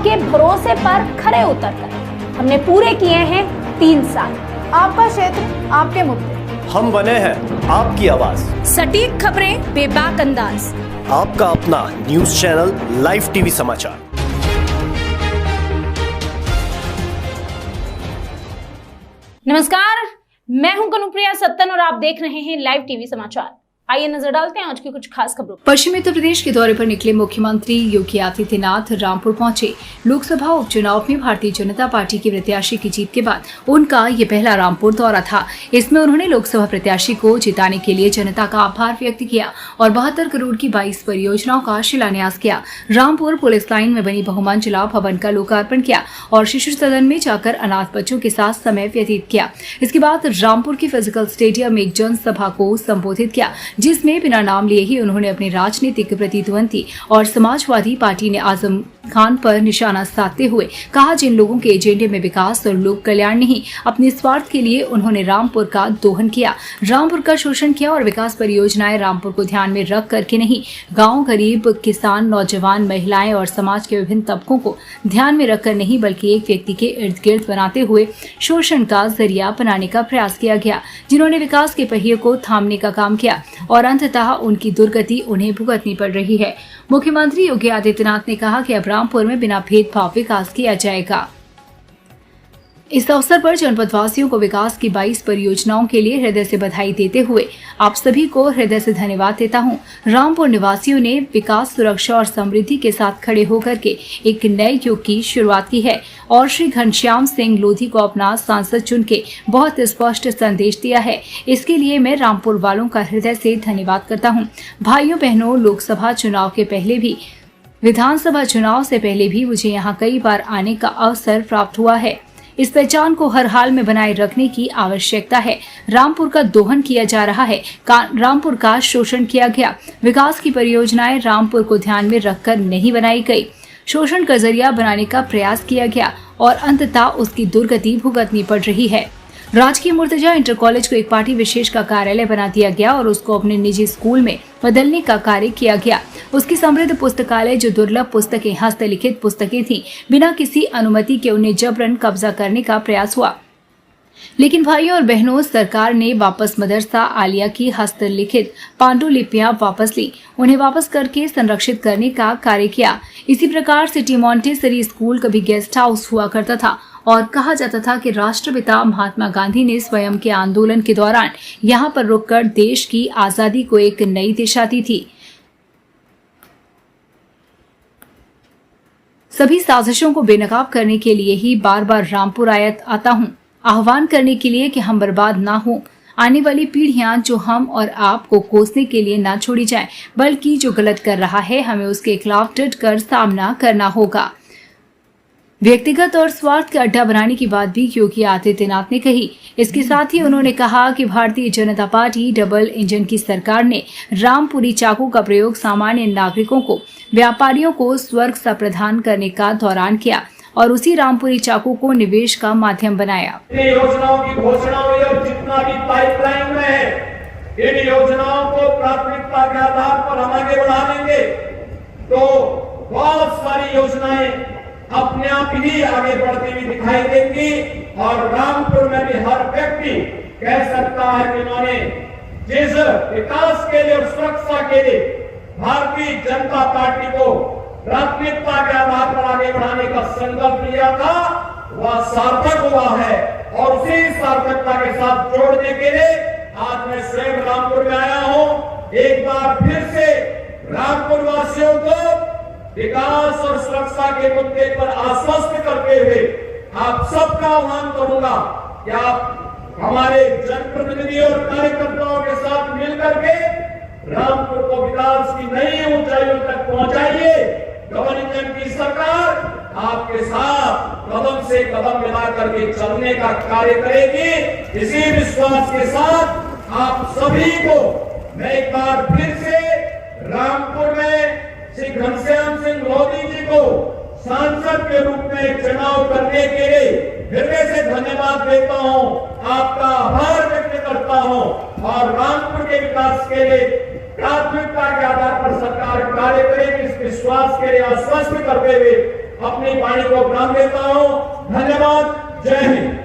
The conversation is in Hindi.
आपके भरोसे पर खरे उतरकर हमने पूरे किए हैं 3 साल। आपका क्षेत्र, आपके मुद्दे, हम बने हैं आपकी आवाज। सटीक खबरें, बेबाक अंदाज, आपका अपना न्यूज चैनल लाइव टीवी समाचार। नमस्कार, मैं हूं कनुप्रिया सत्तन और आप देख रहे हैं लाइव टीवी समाचार। आइए नजर डालते हैं आज की कुछ खास खबरों। पश्चिमी उत्तर प्रदेश के दौरे पर निकले मुख्यमंत्री योगी आदित्यनाथ रामपुर पहुंचे। लोकसभा उपचुनाव में भारतीय जनता पार्टी के प्रत्याशी की जीत के बाद उनका ये पहला रामपुर दौरा था। इसमें उन्होंने लोकसभा प्रत्याशी को जिताने के लिए जनता का आभार व्यक्त किया और 72 करोड़ की 22 परियोजनाओं का शिलान्यास किया। रामपुर पुलिस लाइन में बनी बहुमंजिला भवन का लोकार्पण किया और शिशु सदन में जाकर अनाथ बच्चों के साथ समय व्यतीत किया। इसके बाद रामपुर के फिजिकल स्टेडियम में एक जनसभा को संबोधित किया, जिसमें बिना नाम लिए ही उन्होंने अपने राजनीतिक प्रतिद्वंदी और समाजवादी पार्टी ने आजम खान पर निशाना साधते हुए कहा, जिन लोगों के एजेंडे में विकास और लोक कल्याण नहीं, अपने स्वार्थ के लिए उन्होंने रामपुर का दोहन किया, रामपुर का शोषण किया और विकास परियोजनाएं रामपुर को ध्यान में रख करके नहीं, गांव, गरीब, किसान, नौजवान, महिलाएं और समाज के विभिन्न तबकों को ध्यान में रखकर नहीं, बल्कि एक व्यक्ति के इर्द गिर्द बनाते हुए शोषण का जरिया बनाने का प्रयास किया गया, जिन्होंने विकास के पहिए को थामने का काम किया और अंततः उनकी दुर्गति उन्हें भुगतनी पड़ रही है। मुख्यमंत्री योगी आदित्यनाथ ने कहा कि अब रामपुर में बिना भेदभाव विकास किया जाएगा। इस अवसर पर जनपद वासियों को विकास की 22 परियोजनाओं के लिए हृदय से बधाई देते हुए आप सभी को हृदय से धन्यवाद देता हूं। रामपुर निवासियों ने विकास, सुरक्षा और समृद्धि के साथ खड़े होकर के एक नए युग की शुरुआत की है और श्री घनश्याम सिंह लोधी को अपना सांसद चुन के बहुत स्पष्ट संदेश दिया है। इसके लिए मैं रामपुर वालों का हृदय से धन्यवाद करता हूँ। भाइयों बहनों, लोकसभा चुनाव के पहले भी, विधानसभा चुनाव से पहले भी मुझे यहाँ कई बार आने का अवसर प्राप्त हुआ है। इस पहचान को हर हाल में बनाए रखने की आवश्यकता है। रामपुर का दोहन किया जा रहा है, रामपुर का शोषण किया गया, विकास की परियोजनाएं रामपुर को ध्यान में रखकर नहीं बनाई गई, शोषण का जरिया बनाने का प्रयास किया गया और अंततः उसकी दुर्गति भुगतनी पड़ रही है। राजकीय मुर्तजा इंटर कॉलेज को एक पार्टी विशेष का कार्यालय बना दिया गया और उसको अपने निजी स्कूल में बदलने का कार्य किया गया। उसकी समृद्ध पुस्तकालय, जो दुर्लभ पुस्तकें, हस्तलिखित पुस्तकें थीं, बिना किसी अनुमति के उन्हें जबरन कब्जा करने का प्रयास हुआ। लेकिन भाइयों और बहनों, सरकार ने वापस मदरसा आलिया की हस्तलिखित पांडुलिपियां वापस ली, उन्हें वापस करके संरक्षित करने का कार्य किया। इसी प्रकार सिटी मॉन्टेसरी स्कूल कभी गेस्ट हाउस हुआ करता था और कहा जाता था कि राष्ट्रपिता महात्मा गांधी ने स्वयं के आंदोलन के दौरान यहाँ पर रुककर देश की आजादी को एक नई दिशा दी थी। सभी साजिशों को बेनकाब करने के लिए ही बार बार रामपुर आता हूँ, आह्वान करने के लिए कि हम बर्बाद ना हो। आने वाली पीढ़ियां जो हम और आप को कोसने के लिए ना छोड़ी जाए, बल्कि जो गलत कर रहा है हमें उसके खिलाफ डट कर सामना करना होगा। व्यक्तिगत और स्वार्थ का अड्डा बनाने की बात भी योगी आदित्यनाथ ने कही। इसके साथ ही उन्होंने कहा कि Bharatiya Janata party double engine की सरकार ने रामपुरी चाकू का प्रयोग सामान्य नागरिकों को, व्यापारियों को स्वर्ग सा प्रदान करने का दौरान किया और उसी रामपुरी चाकू को निवेश का माध्यम बनाया। इन योजनाओं की घोषणा हुई और जितना भी पाइपलाइन में है, इन योजनाओं को प्राथमिकता के आधार पर हम आगे बढ़ाएंगे तो बहुत सारी योजनाएं अपने आप ही आगे बढ़ती हुई दिखाई देंगी और रामपुर में भी हर व्यक्ति कह सकता है कि उन्होंने जिस विकास के लिए और सुरक्षा के लिए भारतीय जनता पार्टी को प्राथमिकता के आधार पर आगे बढ़ाने का संकल्प लिया था, वह सार्थक हुआ है और उसी सार्थकता के साथ जोड़ने के लिए आज मैं स्वयं रामपुर में आया हूं। एक बार फिर से रामपुर वासियों को विकास और सुरक्षा के मुद्दे पर आश्वस्त करते हुए आप सबका आह्वान करूंगा कि आप हमारे जनप्रतिनिधि और कार्यकर्ताओं के साथ मिलकर के रामपुर को विकास की नई ऊंचाइयों तक पहुंचाइए। डबल इंजन की सरकार आपके साथ कदम से कदम मिला करके चलने का कार्य करेगी। इसी विश्वास के साथ आप सभी को मैं एक बार फिर से रामपुर में श्री घनश्याम सिंह लोधी जी को सांसद के रूप में चुनाव करने के लिए हृदय से धन्यवाद देता हूं, आपका आभार व्यक्त करता हूं और रामपुर के विकास के लिए प्राथमिकता के आधार पर सरकार कार्य करेगी, इस विश्वास के लिए आश्वस्त करते हुए अपनी वाणी को विराम देता हूं। धन्यवाद। जय हिंद।